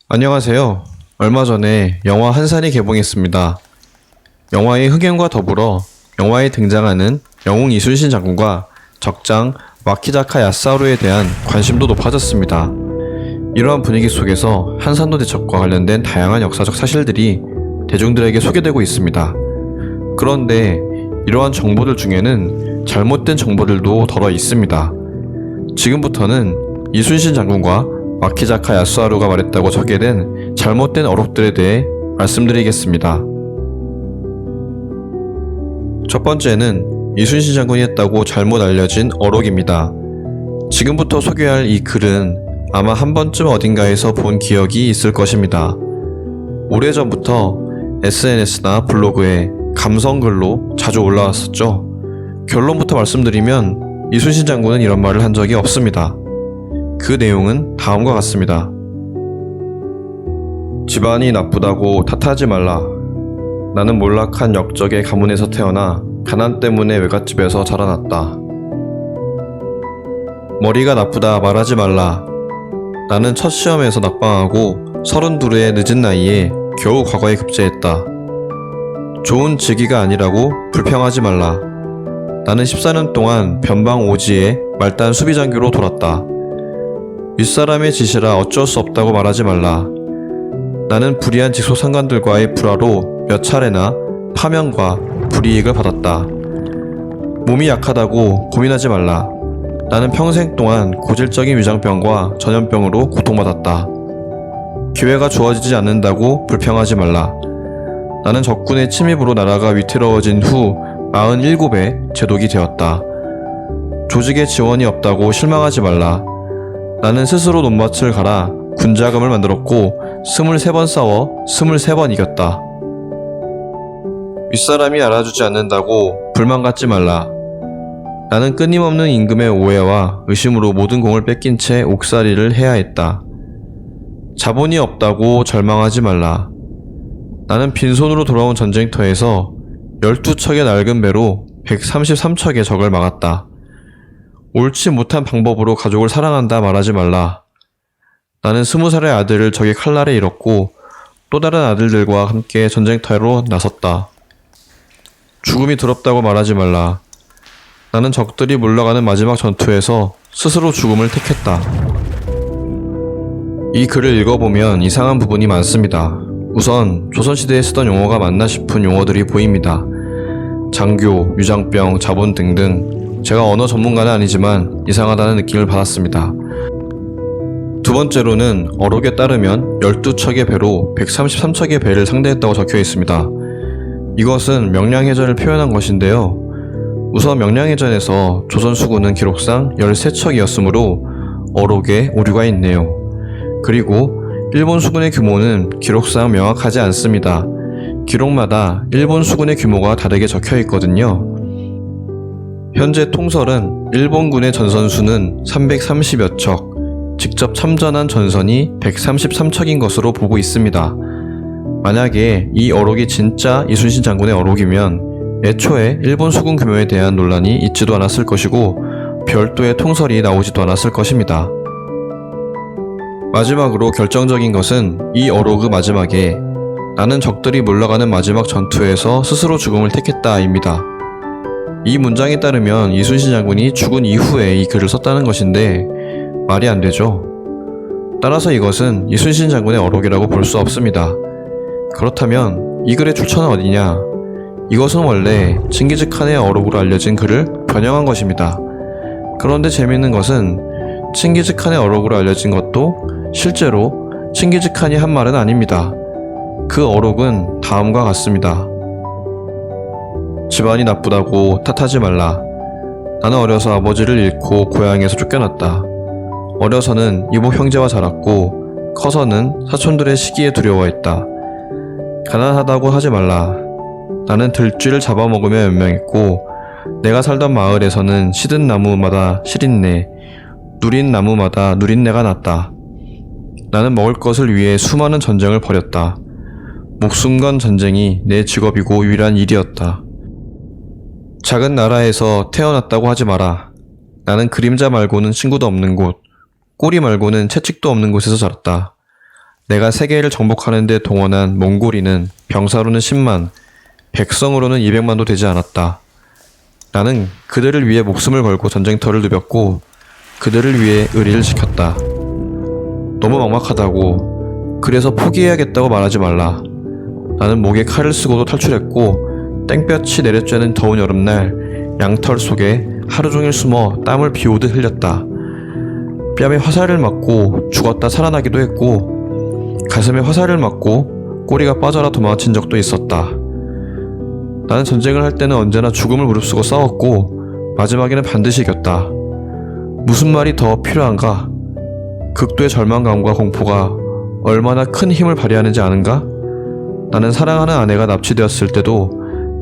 안녕하세요. 얼마 전에 영화 한산이 개봉했습니다. 영화의 흥행과 더불어 영화에 등장하는 영웅 이순신 장군과 적장 와키자카 야스하루에 대한 관심도 높아졌습니다. 이러한 분위기 속에서 한산도 대첩과 관련된 다양한 역사적 사실들이 대중들에게 소개되고 있습니다. 그런데 이러한 정보들 중에는 잘못된 정보들도 덜어 있습니다. 지금부터는 이순신 장군과 와키자카 야스하루가 말했다고 소개된 잘못된 어록들에 대해 말씀드리겠습니다. 첫 번째는 이순신 장군이 했다고 잘못 알려진 어록입니다. 지금부터 소개할 이 글은 아마 한 번쯤 어딘가에서 본 기억이 있을 것입니다. 오래전부터 SNS나 블로그에 감성글로 자주 올라왔었죠. 결론부터 말씀드리면 이순신 장군은 이런 말을 한 적이 없습니다. 그 내용은 다음과 같습니다. 집안이 나쁘다고 탓하지 말라. 나는 몰락한 역적의 가문에서 태어나 가난 때문에 외갓집에서 자라났다. 머리가 나쁘다 말하지 말라. 나는 첫 시험에서 낙방하고 32의 늦은 나이에 겨우 과거에 급제했다. 좋은 직위가 아니라고 불평하지 말라. 나는 14년 동안 변방 오지에 말단 수비장교로 돌았다. 윗사람의 지시라 어쩔 수 없다고 말하지 말라. 나는 불의한 직속상관들과의 불화로 몇 차례나 파면과 불이익을 받았다. 몸이 약하다고 고민하지 말라. 나는 평생 동안 고질적인 위장병과 전염병으로 고통받았다. 기회가 주어지지 않는다고 불평하지 말라. 나는 적군의 침입으로 나라가 위태로워진 후 47에 제독이 되었다. 조직에 지원이 없다고 실망하지 말라. 나는 스스로 논밭을 갈아 군자금을 만들었고 23번 싸워 23번 이겼다. 윗사람이 알아주지 않는다고 불만 갖지 말라. 나는 끊임없는 임금의 오해와 의심으로 모든 공을 뺏긴 채 옥살이를 해야 했다. 자본이 없다고 절망하지 말라. 나는 빈손으로 돌아온 전쟁터에서 12척의 낡은 배로 133척의 적을 막았다. 옳지 못한 방법으로 가족을 사랑한다 말하지 말라. 나는 20살의 아들을 적의 칼날에 잃었고 또 다른 아들들과 함께 전쟁터로 나섰다. 죽음이 두렵다고 말하지 말라. 나는 적들이 물러가는 마지막 전투에서 스스로 죽음을 택했다. 이 글을 읽어보면 이상한 부분이 많습니다. 우선 조선시대에 쓰던 용어가 맞나 싶은 용어들이 보입니다. 장교, 위장병, 자본 등등 제가 언어 전문가는 아니지만 이상하다는 느낌을 받았습니다. 두 번째로는 어록에 따르면 12척의 배로 133척의 배를 상대했다고 적혀 있습니다. 이것은 명량해전을 표현한 것인데요. 우선 명량해전에서 조선 수군은 기록상 13척이었으므로 어록에 오류가 있네요. 그리고 일본 수군의 규모는 기록상 명확하지 않습니다. 기록마다 일본 수군의 규모가 다르게 적혀 있거든요. 현재 통설은 일본군의 전선수는 330여 척, 직접 참전한 전선이 133척인 것으로 보고 있습니다. 만약에 이 어록이 진짜 이순신 장군의 어록이면 애초에 일본 수군 규모에 대한 논란이 있지도 않았을 것이고 별도의 통설이 나오지도 않았을 것입니다. 마지막으로 결정적인 것은 이 어록의 마지막에 나는 적들이 물러가는 마지막 전투에서 스스로 죽음을 택했다입니다. 이 문장에 따르면 이순신 장군이 죽은 이후에 이 글을 썼다는 것인데 말이 안 되죠. 따라서 이것은 이순신 장군의 어록이라고 볼 수 없습니다. 그렇다면 이 글의 출처는 어디냐? 이것은 원래 칭기즈칸의 어록으로 알려진 글을 변형한 것입니다. 그런데 재미있는 것은 칭기즈칸의 어록으로 알려진 것도 실제로 칭기즈칸이 한 말은 아닙니다. 그 어록은 다음과 같습니다. 집안이 나쁘다고 탓하지 말라. 나는 어려서 아버지를 잃고 고향에서 쫓겨났다. 어려서는 이복 형제와 자랐고 커서는 사촌들의 시기에 두려워했다. 가난하다고 하지 말라. 나는 들쥐를 잡아먹으며 연명했고 내가 살던 마을에서는 시든 나무마다 시린내, 누린 나무마다 누린내가 났다. 나는 먹을 것을 위해 수많은 전쟁을 벌였다. 목숨 건 전쟁이 내 직업이고 유일한 일이었다. 작은 나라에서 태어났다고 하지 마라. 나는 그림자 말고는 친구도 없는 곳, 꼬리 말고는 채찍도 없는 곳에서 자랐다. 내가 세계를 정복하는 데 동원한 몽골인은 병사로는 10만, 백성으로는 200만도 되지 않았다. 나는 그들을 위해 목숨을 걸고 전쟁터를 누볐고 그들을 위해 의리를 지켰다. 너무 막막하다고, 그래서 포기해야겠다고 말하지 말라. 나는 목에 칼을 쓰고도 탈출했고 땡볕이 내려쬐는 더운 여름날 양털 속에 하루 종일 숨어 땀을 비오듯 흘렸다. 뺨에 화살을 맞고 죽었다 살아나기도 했고 가슴에 화살을 맞고 꼬리가 빠져라 도망친 적도 있었다. 나는 전쟁을 할 때는 언제나 죽음을 무릅쓰고 싸웠고 마지막에는 반드시 이겼다. 무슨 말이 더 필요한가? 극도의 절망감과 공포가 얼마나 큰 힘을 발휘하는지 아는가? 나는 사랑하는 아내가 납치되었을 때도,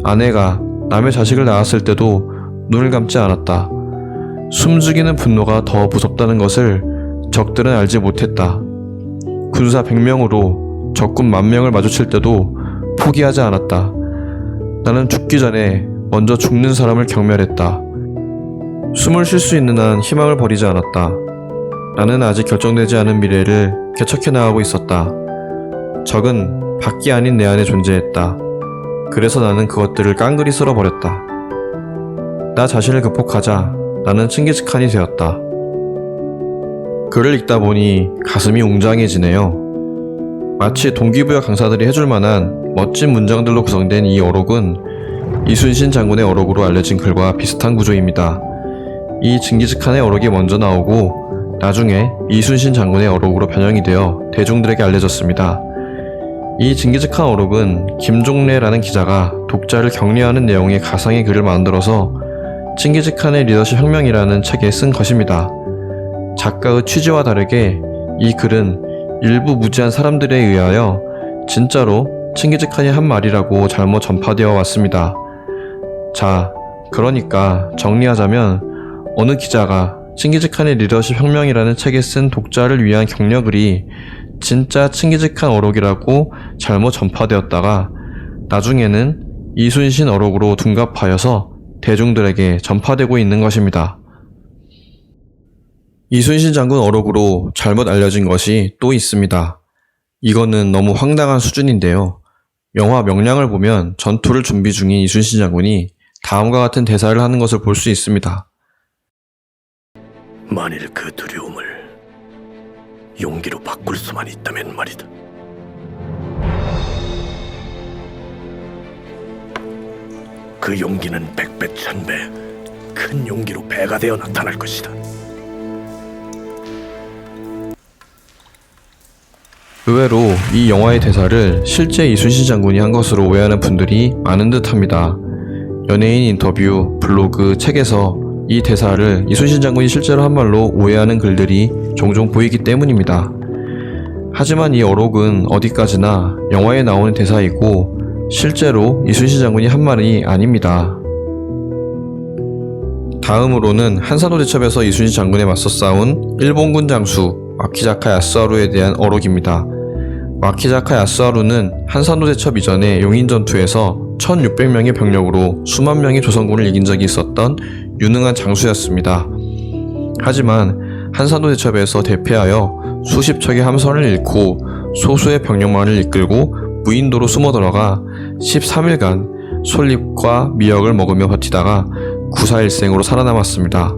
아내가 남의 자식을 낳았을 때도 눈을 감지 않았다. 숨죽이는 분노가 더 무섭다는 것을 적들은 알지 못했다. 군사 100명으로 적군 10,000명을 마주칠 때도 포기하지 않았다. 나는 죽기 전에 먼저 죽는 사람을 경멸했다. 숨을 쉴 수 있는 한 희망을 버리지 않았다. 나는 아직 결정되지 않은 미래를 개척해 나가고 있었다. 적은 밖이 아닌 내 안에 존재했다. 그래서 나는 그것들을 깡그리 쓸어버렸다. 나 자신을 극복하자 나는 칭기즈칸이 되었다. 글을 읽다 보니 가슴이 웅장해지네요. 마치 동기부여 강사들이 해줄 만한 멋진 문장들로 구성된 이 어록은 이순신 장군의 어록으로 알려진 글과 비슷한 구조입니다. 이 칭기즈칸의 어록이 먼저 나오고 나중에 이순신 장군의 어록으로 변형이 되어 대중들에게 알려졌습니다. 이 칭기즈칸 어록은 김종래라는 기자가 독자를 격려하는 내용의 가상의 글을 만들어서 칭기즈칸의 리더십 혁명이라는 책에 쓴 것입니다. 작가의 취지와 다르게 이 글은 일부 무지한 사람들에 의하여 진짜로 칭기즈칸이 한 말이라고 잘못 전파되어 왔습니다. 자, 그러니까 정리하자면 어느 기자가 칭기즈칸의 리더십 혁명이라는 책에 쓴 독자를 위한 격려글이 진짜 칭기즈칸 어록이라고 잘못 전파되었다가 나중에는 이순신 어록으로 둔갑하여서 대중들에게 전파되고 있는 것입니다. 이순신 장군 어록으로 잘못 알려진 것이 또 있습니다. 이거는 너무 황당한 수준인데요. 영화 명량을 보면 전투를 준비 중인 이순신 장군이 다음과 같은 대사를 하는 것을 볼 수 있습니다. 만일 그 두려움을 용기로 바꿀 수만 있다면 말이다. 그 용기는 100배, 1000배 큰 용기로 배가 되어 나타날 것이다. 의외로 이 영화의 대사를 실제 이순신 장군이 한 것으로 오해하는 분들이 많은 듯합니다. 연예인 인터뷰, 블로그, 책에서 이 대사를 이순신 장군이 실제로 한 말로 오해하는 글들이 종종 보이기 때문입니다. 하지만 이 어록은 어디까지나 영화에 나오는 대사이고 실제로 이순신 장군이 한 말이 아닙니다. 다음으로는 한산도 대첩에서 이순신 장군에 맞서 싸운 일본군 장수 와키자카 야스하루에 대한 어록입니다. 와키자카 야스하루는 한산도 대첩 이전에 용인 전투에서 1600명의 병력으로 수만 명의 조선군을 이긴 적이 있었던 유능한 장수였습니다. 하지만 한산도 대첩에서 대패하여 수십 척의 함선을 잃고 소수의 병력만을 이끌고 무인도로 숨어 들어가 13일간 솔잎과 미역을 먹으며 버티다가 구사일생으로 살아남았습니다.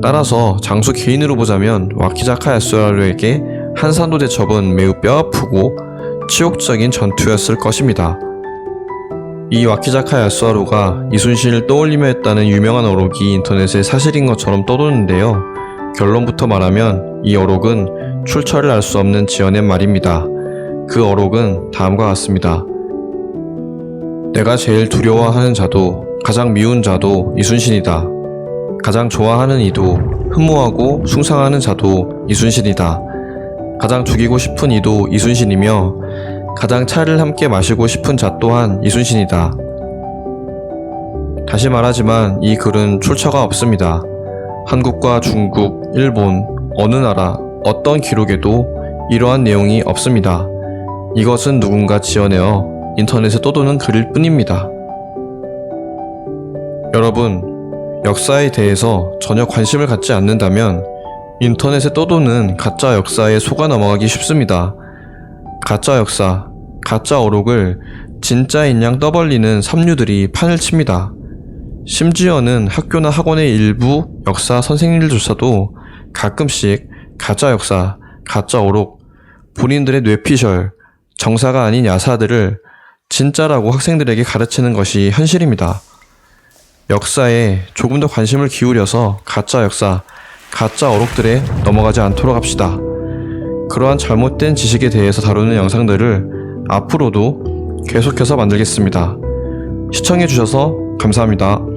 따라서 장수 개인으로 보자면 와키자카 야스하루에게 한산도 대첩은 매우 뼈아프고 치욕적인 전투였을 것입니다. 이 와키자카 야스하루가 이순신을 떠올리며 했다는 유명한 어록이 인터넷에 사실인 것처럼 떠도는데요. 결론부터 말하면 이 어록은 출처를 알 수 없는 지어낸 말입니다. 그 어록은 다음과 같습니다. 내가 제일 두려워하는 자도 가장 미운 자도 이순신이다. 가장 좋아하는 이도 흠모하고 숭상하는 자도 이순신이다. 가장 죽이고 싶은 이도 이순신이며 가장 차를 함께 마시고 싶은 자 또한 이순신이다. 다시 말하지만 이 글은 출처가 없습니다. 한국과 중국, 일본, 어느 나라, 어떤 기록에도 이러한 내용이 없습니다. 이것은 누군가 지어내어 인터넷에 떠도는 글일 뿐입니다. 여러분, 역사에 대해서 전혀 관심을 갖지 않는다면 인터넷에 떠도는 가짜 역사에 속아 넘어가기 쉽습니다. 가짜 역사, 가짜 어록을 진짜인 양 떠벌리는 삼류들이 판을 칩니다. 심지어는 학교나 학원의 일부 역사 선생님들조차도 가끔씩 가짜 역사, 가짜 어록, 본인들의 뇌피셜, 정사가 아닌 야사들을 진짜라고 학생들에게 가르치는 것이 현실입니다. 역사에 조금 더 관심을 기울여서 가짜 역사, 가짜 어록들에 넘어가지 않도록 합시다. 그러한 잘못된 지식에 대해서 다루는 영상들을 앞으로도 계속해서 만들겠습니다. 시청해주셔서 감사합니다.